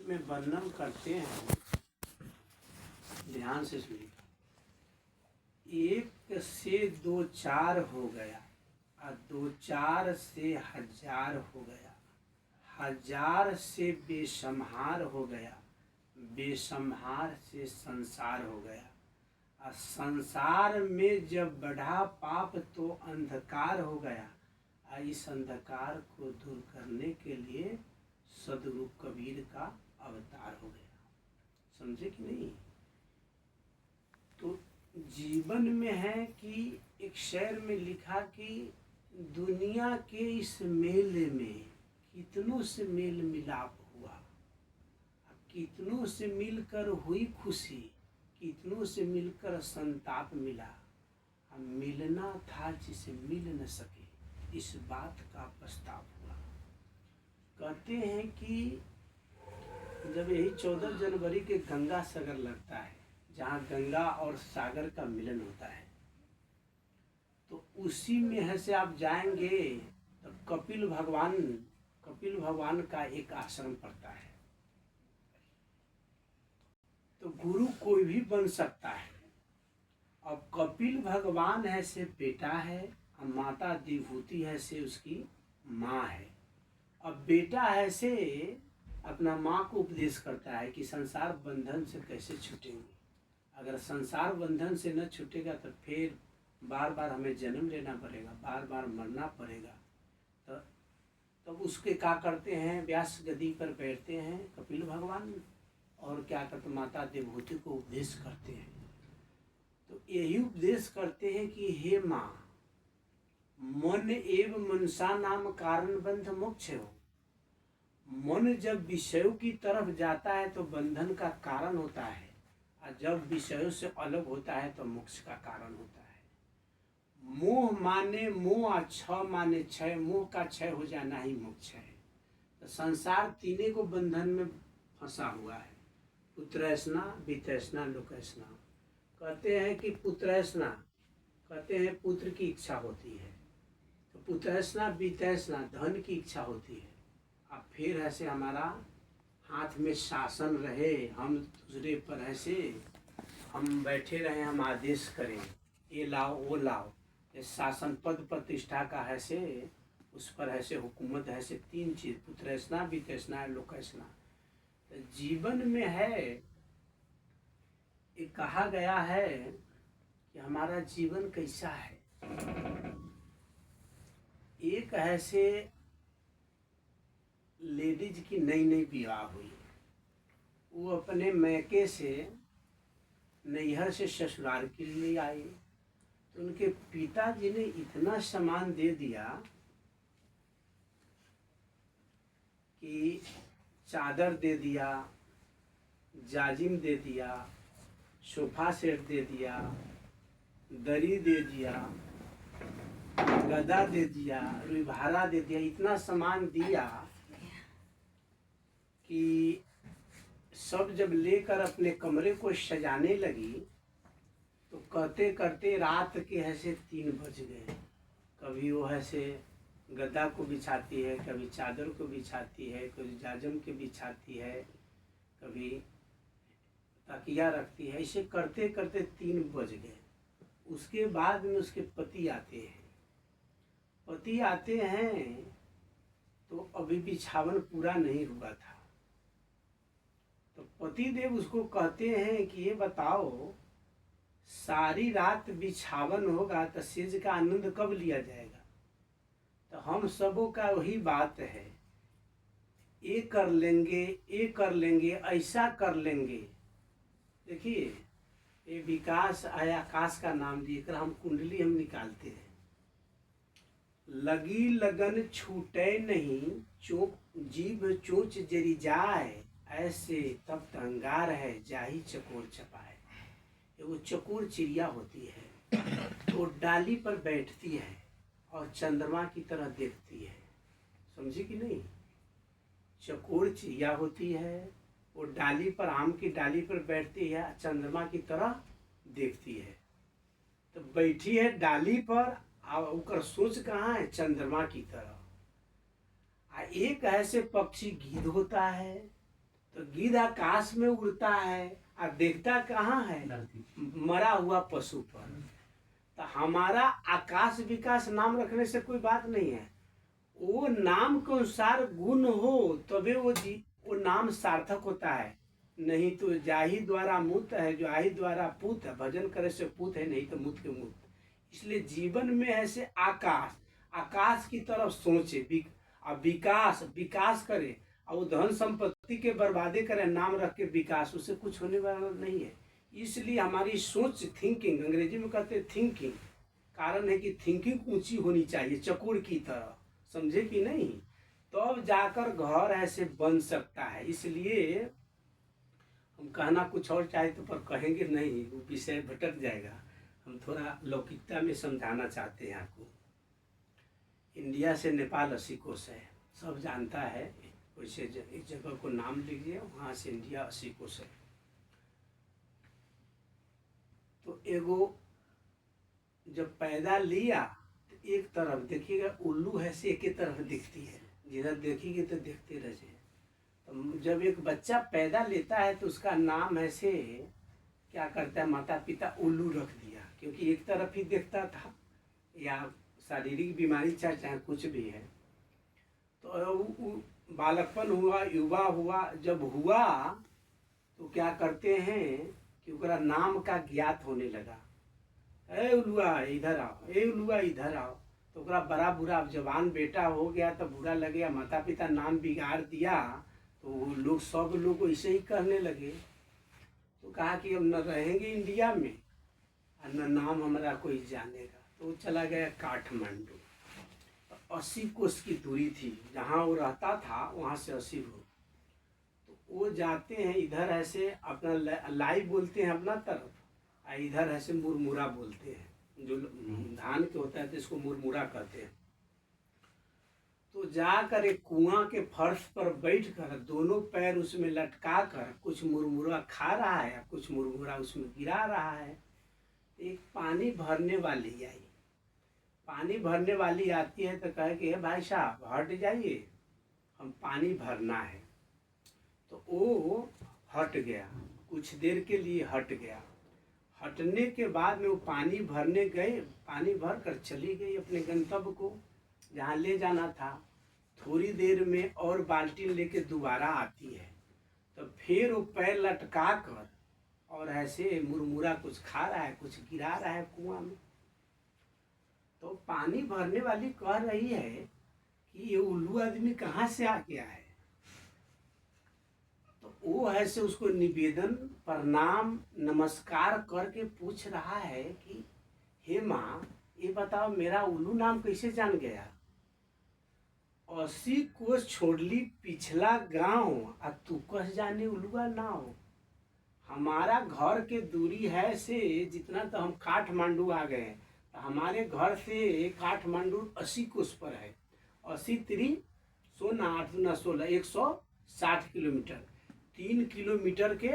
में वर्णन करते हैं, ध्यान से सुनिए। एक से दो चार हो गया और दो चार से हजार हो गया, हजार से बेसम्हार हो गया, बेसम्हार से संसार हो गया, और संसार में जब बढ़ा पाप तो अंधकार हो गया, और इस अंधकार को दूर करने के लिए सदगुरु कबीर का अवतार हो गया। समझे कि नहीं? तो जीवन में है कि एक शेर में लिखा कि दुनिया के इस मेले में कितनों से मेल मिलाप हुआ, कितनों से मिलकर हुई खुशी, कितनों से मिलकर संताप मिला, मिलना था जिसे मिल न सके, इस बात का पछतावा हुआ। कहते हैं कि जब यही 14 जनवरी के गंगा सागर लगता है, जहाँ गंगा और सागर का मिलन होता है, तो उसी में है से आप जाएंगे तो कपिल भगवान का एक आश्रम पड़ता है। तो गुरु कोई भी बन सकता है। अब कपिल भगवान है से बेटा है, और माता विभूति है से उसकी माँ है। अब बेटा है से अपना माँ को उपदेश करता है कि संसार बंधन से कैसे छूटेंगे। अगर संसार बंधन से न छूटेगा तो फिर बार बार हमें जन्म लेना पड़ेगा, बार बार मरना पड़ेगा। तो तब उसके क्या करते हैं, व्यास गद्दी पर बैठते हैं कपिल भगवान, और क्या करते, माता विभूति को उपदेश करते हैं। तो यही उपदेश करते हैं कि हे माँ, मन एव मनसा नाम कारण बंध मोक्ष हो। मन जब विषयों की तरफ जाता है तो बंधन का कारण होता है, और जब विषयों से अलग होता है तो मोक्ष का कारण होता है। मोह माने मोह, क्षय माने क्षय, मोह का क्षय हो जाना ही मोक्ष है। तो संसार तीनों को बंधन में फंसा हुआ है, पुत्रैष्णा, वितैष्णा, लोकैष्णा। कहते हैं कि पुत्रैष्णा, कहते हैं पुत्र की इच्छा होती है, तो पुत्रैष्णा वितैष्णा धन की इच्छा होती है। अब फिर ऐसे हमारा हाथ में शासन रहे, हम दूसरे पर ऐसे हम बैठे रहे, हम आदेश करें ये लाओ वो लाओ, ये शासन पद प्रतिष्ठा का है से उस पर ऐसे हुकूमत है से, तीन चीज, पुत्रैष्णा, वितैष्णा, लोकैष्णा। तो जीवन में है ये कहा गया है कि हमारा जीवन कैसा है। एक ऐसे लेडीज की नई नई विवाह हुई, वो अपने मैके से नैहर से ससुराल के लिए आई, तो उनके पिताजी ने इतना सामान दे दिया कि चादर दे दिया, जाजिम दे दिया, सोफा सेट दे दिया, दरी दे दिया, गदा दे दिया, रुईभारा दे दिया, इतना सामान दिया कि सब जब लेकर अपने कमरे को सजाने लगी तो कहते करते रात के ऐसे 3 बज गए। कभी वो ऐसे गद्दा को बिछाती है, कभी चादर को बिछाती है, कभी जाजम के बिछाती है, कभी तकिया रखती है, ऐसे करते करते 3 बज गए। उसके बाद में उसके पति आते हैं। पति आते हैं तो अभी बिछावन पूरा नहीं हुआ था। तो पति देव उसको कहते हैं कि ये बताओ, सारी रात बिछावन होगा तो सेज का आनंद कब लिया जाएगा? तो हम सबों का वही बात है, ये कर लेंगे, ये कर लेंगे, ऐसा कर लेंगे। देखिए, ये विकास आकाश का नाम दिएकर हम कुंडली हम निकालते हैं। लगी लगन छूटे नहीं, जीभ चोच जरी जाए, ऐसे तब अंगार है जाही चकोर छपाए। वो चकोर चिड़िया होती है, तो डाली पर बैठती है और चंद्रमा की तरह देखती है। समझी कि नहीं? चकोर चिड़िया होती है, वो डाली पर, आम की डाली पर बैठती है, चंद्रमा की तरह देखती है। तो बैठी है डाली पर, और सोच कहाँ है? चंद्रमा की तरह। एक ऐसे पक्षी गिद्ध होता है, तो गिद्ध आकाश में उड़ता है और देखता कहाँ है, मरा हुआ पशु पर। तो हमारा आकाश विकास नाम रखने से कोई बात नहीं है, वो नाम के अनुसार गुण हो तबे वो नाम सार्थक होता है। नहीं तो जाहि द्वारा मूत है, जो आहि द्वारा पूत है, भजन करे से पूत है, नहीं तो मूत के मूत। इसलिए जीवन में ऐसे आकाश की तरफ सोचे, और विकास करे, और वो धन संपत्ति के बर्बादे करे नाम रख के विकास, उससे कुछ होने वाला नहीं है। इसलिए हमारी सोच, थिंकिंग, अंग्रेजी में कहते हैं थिंकिंग, कारण है कि थिंकिंग ऊंची होनी चाहिए चकोर की तरह, समझे कि नहीं, तो अब जाकर घर ऐसे बन सकता है। इसलिए हम कहना कुछ और चाहे तो पर कहेंगे नहीं, वो विषय भटक जाएगा। हम थोड़ा लौकिकता में समझाना चाहते हैं आपको। इंडिया से नेपाल 80 कोस है, सब जानता है। वैसे एक जगह को नाम लीजिए, वहाँ से इंडिया 80 कोस है। तो एगो जब पैदा लिया तो एक तरफ देखिएगा, उल्लू है से एक ही तरफ दिखती है, जिधर देखिए तो देखते रह जाए। तो जब एक बच्चा पैदा लेता है तो उसका नाम ऐसे क्या करता है, माता पिता उल्लू रख दिया, क्योंकि एक तरफ ही देखता था, या शारीरिक बीमारी चाहे कुछ भी है। तो बालकपन हुआ, युवा हुआ, जब हुआ तो क्या करते हैं कि उसका नाम का ज्ञात होने लगा, ए उल्लुआ इधर आओ, ए उल्लुआ इधर आओ। तो बड़ा बुरा जवान बेटा हो गया तो बुरा लगे, माता पिता नाम बिगाड़ दिया, तो लोग सब लोग ऐसे ही कहने लगे। तो कहा कि अब न रहेंगे इंडिया में और न नाम हमारा कोई जानेगा। तो चला गया काठमांडू। 80 कोस की दूरी थी, जहाँ वो रहता था वहाँ से 80 कोस। तो वो जाते हैं इधर ऐसे अपना लाई बोलते हैं अपना तरफ, और इधर ऐसे मुरमुरा बोलते हैं, जो धान के होता है तो इसको मुरमुरा कहते हैं। तो जाकर एक कुआं के फर्श पर बैठकर दोनों पैर उसमें लटका कर कुछ मुरमुरा खा रहा है, कुछ मुरमुरा उसमें गिरा रहा है। एक पानी भरने वाली आई, पानी भरने वाली आती है तो कहे कि भाई साहब हट जाइए, हम पानी भरना है। तो वो हट गया, कुछ देर के लिए हट गया। हटने के बाद में वो पानी भरने गए, पानी भर कर चली गई अपने गंतव्य को जहाँ ले जाना था। थोड़ी देर में और बाल्टी लेके दोबारा आती है, तो फिर वो पैर लटका कर और ऐसे मुरमुरा कुछ खा रहा है, कुछ गिरा रहा है कुआं में। तो पानी भरने वाली कह रही है कि ये उल्लू आदमी कहाँ से आ गया है। तो वो ऐसे उसको निवेदन, प्रणाम, नमस्कार करके पूछ रहा है कि हे माँ, ये बताओ मेरा उल्लू नाम कैसे जान गया। 80 कोस छोड़ली पिछला गांव, आ तू कह जाने उल्लुआ ना हो। हमारा घर के दूरी है से जितना तो हम काठमांडू आ गए, तो हमारे घर से काठमांडू 80 कोस पर है। 80 3 16 8 दूना 16, 160 किलोमीटर। 3 किलोमीटर के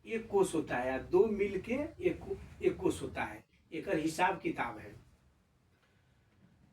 एक कोस होता है, 2 मील के एक कोस होता है, एक हिसाब किताब है।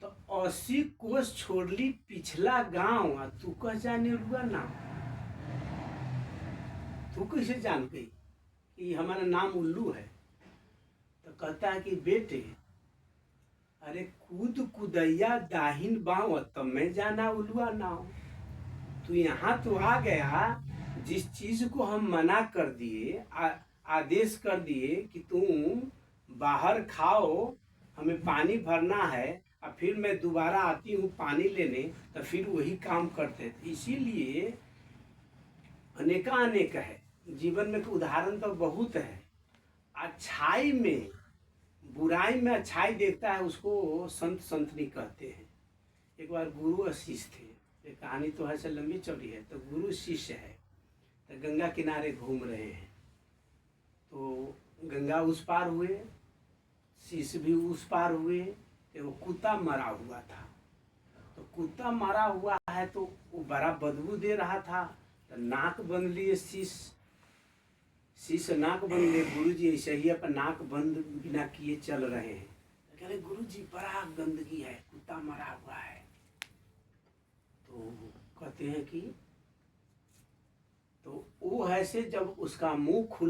तो 80 कोस छोड़ली पिछला गांव, तू कह जाने रुआ ना, तू कैसे जान गई कि हमारा नाम उल्लू है। तो कहता है कि बेटे, अरे कूद कुदैया दाहिन बाँव, तब मैं जाना उल्लुआ ना हो। तू यहाँ तो आ गया, जिस चीज को हम मना कर दिए, आदेश कर दिए कि तुम बाहर खाओ, हमें पानी भरना है, और फिर मैं दोबारा आती हूँ पानी लेने, तो फिर वही काम करते थे। इसीलिए अनेक है जीवन में, उदाहरण तो बहुत है। अच्छाई में, बुराई में अच्छाई देखता है, उसको संत संतनी कहते हैं। एक बार गुरु और शिष्य थे, ये कहानी तो ऐसे लंबी चौड़ी है। तो गुरु शिष्य है, तो गंगा किनारे घूम रहे हैं। तो गंगा उस पार हुए, शिष्य भी उस पार हुए, तो वो कुत्ता मरा हुआ था। तो कुत्ता मरा हुआ है तो वो बड़ा बदबू दे रहा था। तो नाक बंद लिए शिष्य नाक बंद लिए, गुरु जी ऐसे ही अपन नाक बंद बिना किए चल रहे हैं। तो कह रहे गुरु जी बड़ा गंदगी है, कुत्ता मरा हुआ है। तो कहते हैं कि तो है से जब उसका मुंह खुला